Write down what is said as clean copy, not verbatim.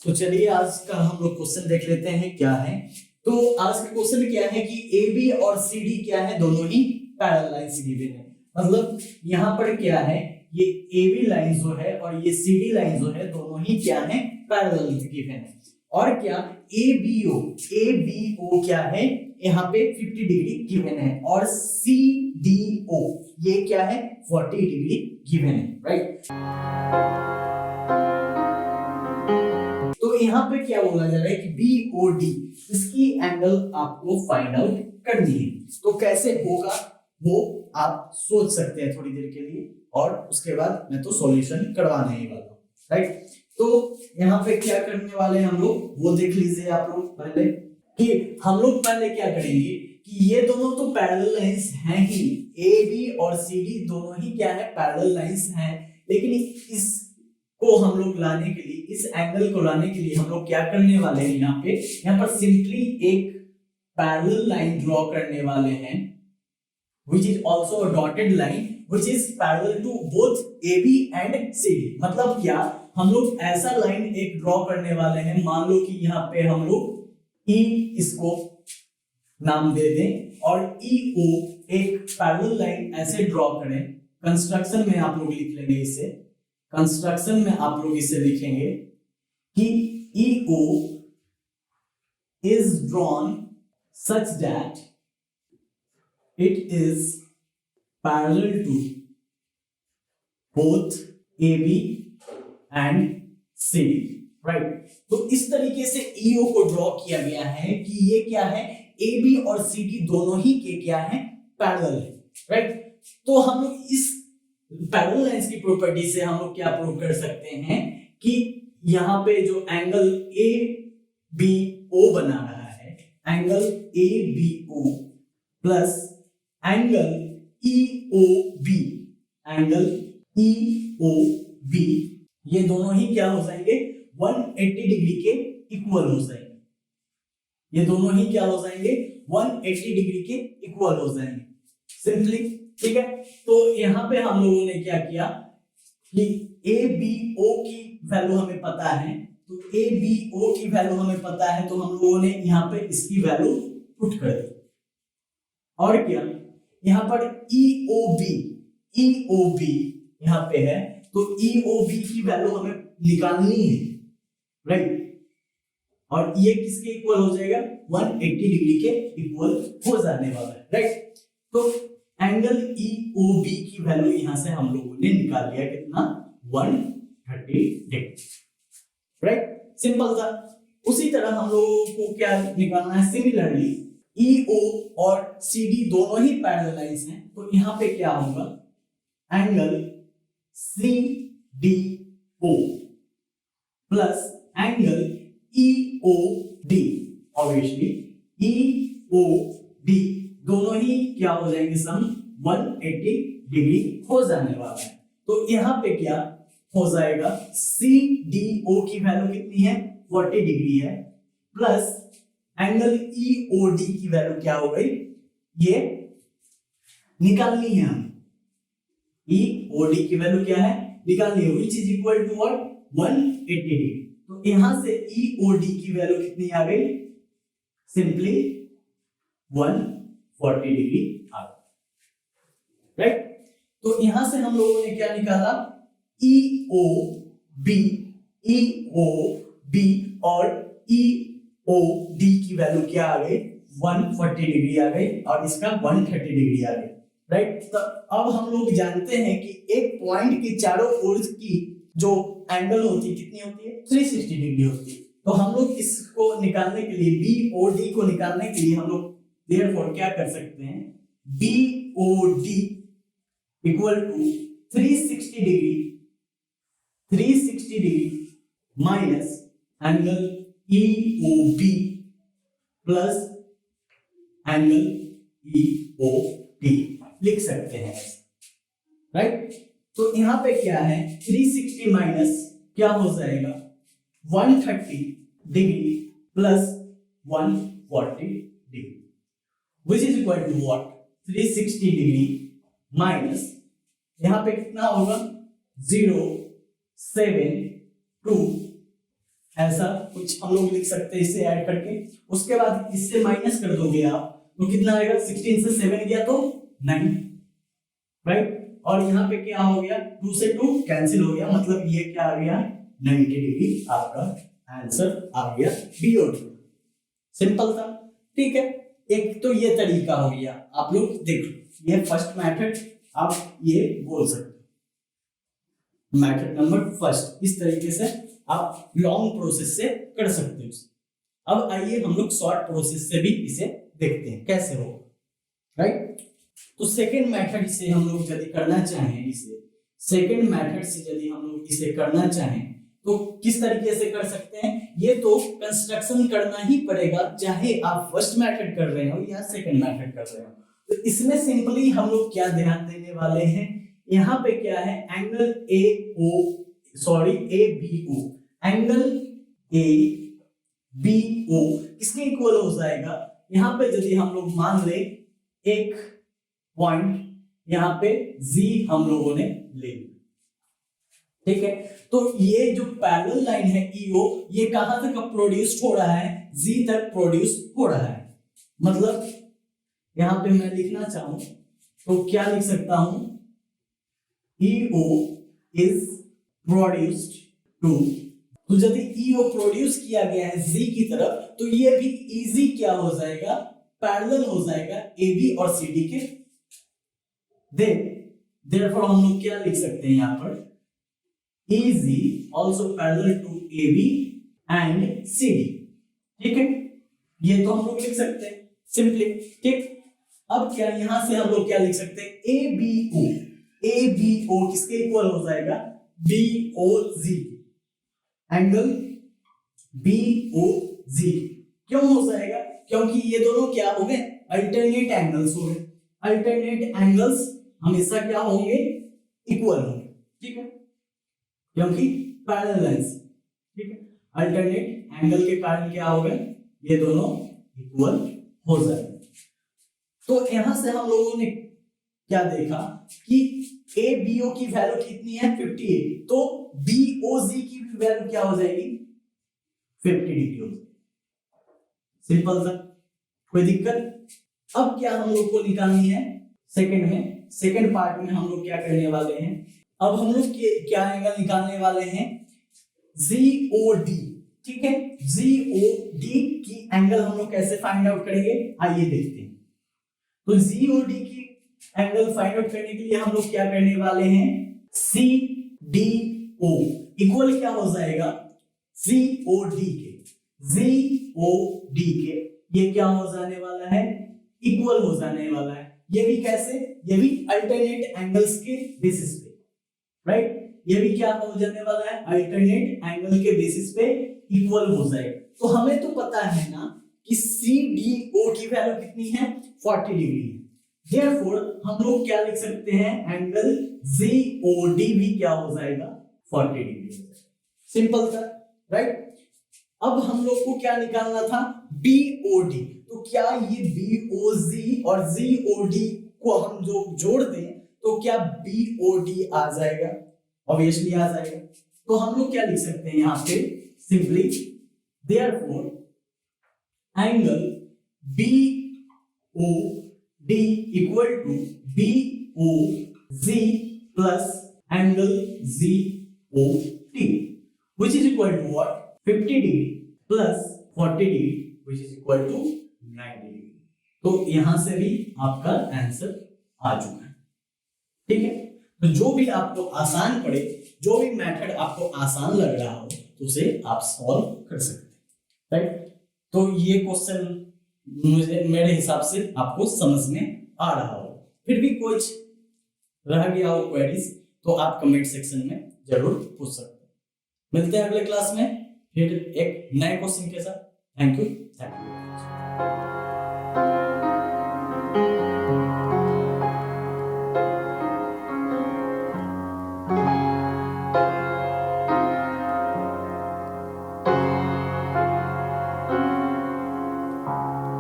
तो चलिए आज का हम लोग क्वेश्चन देख लेते हैं क्या है। तो आज का क्वेश्चन क्या है कि ए बी और सी डी क्या है, दोनों ही पैरेलल लाइंस गिवन है। मतलब यहाँ पर क्या है, ये ए बी लाइन जो है और ये सी डी लाइन जो है दोनों ही क्या है, पैरेलल गिवन है। और क्या ए बी ओ क्या है, यहाँ पे 50 डिग्री गिवन है और सी डी ओ ये क्या है 40 डिग्री गिवन है, राइट। तो यहाँ पे क्या बोला जा रहा है कि BOD इसकी एंगल आपको फाइंड आउट करनी है। तो कैसे होगा वो आप सोच सकते हैं थोड़ी देर के लिए, और उसके बाद मैं तो सॉल्यूशन करवाने ही वाला हूँ, राइट। तो यहाँ पे क्या करने वाले हैं हम लोग वो देख लीजिए आप लोग पहले, कि हम लोग पहले क्या करेंगे कि ये दोनों तो पैरेलल लाइंस हैं ही, AB और CD दोनों ही क्या है पैरेलल लाइंस हैं, लेकिन इस को हम लोग लाने के लिए, इस एंगल को लाने के लिए हम लोग क्या करने वाले हैं, यहाँ पर सिंपली एक पैरेलल लाइन ड्रॉ करने वाले हैं which is also a dotted line which is parallel to both AB and CD। मतलब क्या, हम लोग ऐसा लाइन एक ड्रॉ करने वाले हैं, मान लो कि यहाँ पे हम लोग E इसको नाम दे दें और EO एक पैरेलल लाइन ऐसे ड्रॉ करें। कंस्ट्रक्शन में आप लोग लिख लेंगे इसे, कंस्ट्रक्शन में आप लोग इसे लिखेंगे कि EO is drawn such that it is parallel to both AB and CD, right। तो इस तरीके से EO को ड्रॉ किया गया है कि ये क्या है, AB और CD दोनों ही के क्या है पैरेलल है, राइट। तो हम लोग इस पैरेलल लाइंस की प्रॉपर्टी से हम लोग क्या प्रूव कर सकते हैं कि यहाँ पे जो एंगल ABO बना रहा है, angle ABO plus angle EOB, angle EOB ये दोनों ही क्या हो जाएंगे 180 डिग्री के इक्वल हो जाएंगे। ये दोनों ही क्या हो जाएंगे 180 डिग्री के इक्वल हो जाएंगे सिंपली, ठीक है। तो यहाँ पे हम लोगों ने क्या किया कि ABO की वैल्यू हमें पता है, तो ABO की वैल्यू हमें पता है, तो हम लोगों ने यहाँ पे इसकी वैल्यू पुट कर दी। और क्या, यहाँ पर EOB यहाँ पे है, तो EOB की वैल्यू हमें निकालनी है, राइट। और ये किसके इक्वल हो जाएगा 180 डिग्री के इक्वल हो जाने वाला है, राइट। तो एंगल EOB की वैल्यू यहां से हम लोगों ने निकाल लिया, कितना 130 डिग्री, राइट। सिंपल था। उसी तरह हम लोगों को क्या निकालना है, सिमिलरली EO और CD दोनों ही पैरेलल लाइंस हैं, तो यहां पे क्या होगा, angle CDO plus angle EOD, obviously EOD दोनों ही क्या हो जाएंगे सम 180 डिग्री हो जाने वाला है। तो यहाँ पे क्या हो जाएगा, CDO की वैल्यू कितनी है 40 डिग्री है, प्लस एंगल EOD की वैल्यू क्या हो गई, ये निकालनी है हमें, EOD की वैल्यू क्या है निकालनी है, which is equal to what 180 degree. तो यहां से EOD की वैल्यू कितनी आ गई, सिंपली 140 डिग्री आ गई, राइट। तो यहां से हम लोगों ने क्या निकाला, EOB और EOD की वैल्यू क्या आ गई 140 डिग्री आ गई, और इसका 130 डिग्री आ गई, राइट। तो अब हम लोग जानते हैं कि एक पॉइंट के चारों ओर की जो एंगल होती है कितनी होती है 360 डिग्री होती है। तो हम लोग इसको निकालने के लिए, BOD को निकालने के लिए हम लोग देयरफॉर क्या कर सकते हैं, BOD equal to 360 degree minus angle EOB plus angle EOD लिख सकते हैं, राइट। तो यहां पे क्या है 360 माइनस क्या हो जाएगा 130 degree plus 140 degree, which is equal to what 360 degree minus यहां पे कितना होगा 072 ऐसा कुछ हम लोग लिख सकते हैं इसे ऐड करके। उसके बाद इससे माइनस कर दोगे आप तो कितना आएगा, 16 से 7 गया तो 9, राइट। और यहाँ पे क्या हो गया, 2 से 2 कैंसिल हो गया, मतलब ये क्या आ गया 90 डिग्री, आपका आंसर आ गया बी और डी। सिंपल था, ठीक है। एक तो ये तरीका हो गया, आप लोग देख लो, ये फर्स्ट मेथड आप ये बोल सकते हो, मेथड नंबर फर्स्ट। इस तरीके से आप लॉन्ग प्रोसेस से कर सकते हो। अब आइए हम लोग शॉर्ट प्रोसेस से भी इसे देखते हैं कैसे हो, राइट। तो सेकेंड मेथड से हम लोग यदि करना चाहें, इसे सेकेंड मेथड से यदि हम लोग इसे करना चाहें तो किस तरीके से कर सकते हैं, ये तो कंस्ट्रक्शन करना ही पड़ेगा, चाहे आप फर्स्ट मेथड कर रहे हो या सेकेंड मेथड कर रहे हो। तो इसमें सिंपली हम लोग क्या ध्यान देने वाले हैं, यहाँ पे क्या है, angle A B O, angle A B O किसके इक्वल हो जाएगा, यहाँ पे यदि हम लोग मान ले एक पॉइंट यहाँ पे जी हम लोगों ने ले लिया, ठीक है। तो ये जो पैरेलल लाइन है ईओ, ये कहां तक प्रोड्यूस्ड हो रहा है, जी तक प्रोड्यूस हो रहा है। मतलब यहां पे मैं लिखना चाहूं तो क्या लिख सकता हूं, ईओ इज प्रोड्यूस्ड टू, तो यदि ईओ प्रोड्यूस किया गया है जी की तरफ तो ये भी इजी क्या हो जाएगा, पैरेलल हो जाएगा एबी और सीडी के। देयरफॉर हम लोग क्या लिख सकते हैं यहाँ पर, EZ also parallel to AB and CD, ठीक है। ये तो हम लोग लिख सकते हैं सिंपली, ठीक। अब क्या यहां से हम लोग क्या लिख सकते हैं, ABO, ABO किसके इक्वल हो जाएगा, BOZ, एंगल BOZ क्यों हो जाएगा, क्योंकि ये दोनों क्या हो गए, अल्टरनेट एंगल्स हो गए। अल्टरनेट एंगल्स हमेशा क्या होंगे, इक्वल होंगे, ठीक है, क्योंकि पैरेलल लाइंस, ठीक है। अल्टरनेट एंगल के कारण क्या हो गए, ये दोनों इक्वल हो जाएंगे। तो यहां से हम लोगों ने क्या देखा कि ए बीओ की वैल्यू कितनी है 58, तो बीओजी की भी वैल्यू क्या हो जाएगी 50 डिग्री हो जाएगी। सिंपल सा, कोई दिक्कत। अब क्या हम लोग को निकालनी है सेकंड में, सेकंड पार्ट में हम लोग क्या करने वाले हैं, अब हम लोग क्या एंगल निकालने वाले हैं, जीओडी, ठीक है। जीओडी की एंगल हम लोग कैसे फाइंड आउट करेंगे, आइए देखते हैं। तो जीओडी की एंगल फाइंड आउट करने के लिए हम लोग क्या करने वाले हैं, सीडीओ इक्वल क्या हो जाएगा जीओडी के, जीओडी के ये क्या हो जाने वाला है, इक्वल हो जाने वाला है। ये भी कैसे, ये भी अल्टरनेट एंगल्स के बेसिस पे, राइट। ये भी क्या हो जाने वाला है, अल्टरनेट एंगल के बेसिस पे इक्वल हो जाएगा। तो हमें तो पता है ना कि CDO की वैल्यू कितनी है 40 डिग्री है, देयरफॉर हम लोग क्या लिख सकते हैं, एंगल ZOD भी क्या हो जाएगा 40 डिग्री। सिंपल था, राइट। अब हम लोग को क्या निकालना था, BOD। तो क्या ये BOZ और ZOD को हम जो जोड़ दें तो क्या BOD आ जाएगा, ऑब्वियसली आ जाएगा। तो हम लोग क्या लिख सकते हैं यहां पे, simply therefore angle BOD equal to BOZ plus angle ZOD which is equal to what, 50 degree plus 40 degree which is equal to 90 degree। तो यहां से भी आपका आंसर आ चुका है, ठीक है। तो जो भी आपको आसान पड़े, जो भी मेथड आपको आसान लग रहा हो तो उसे आप सॉल्व कर सकते हैं, राइट। तो ये क्वेश्चन मेरे हिसाब से आपको समझ में आ रहा हो, फिर भी कुछ रह गया हो क्वेरीज तो आप कमेंट सेक्शन में जरूर पूछ सकते हैं। मिलते हैं अगले क्लास में फिर एक नए क्वेश्चन के साथ। Thank you.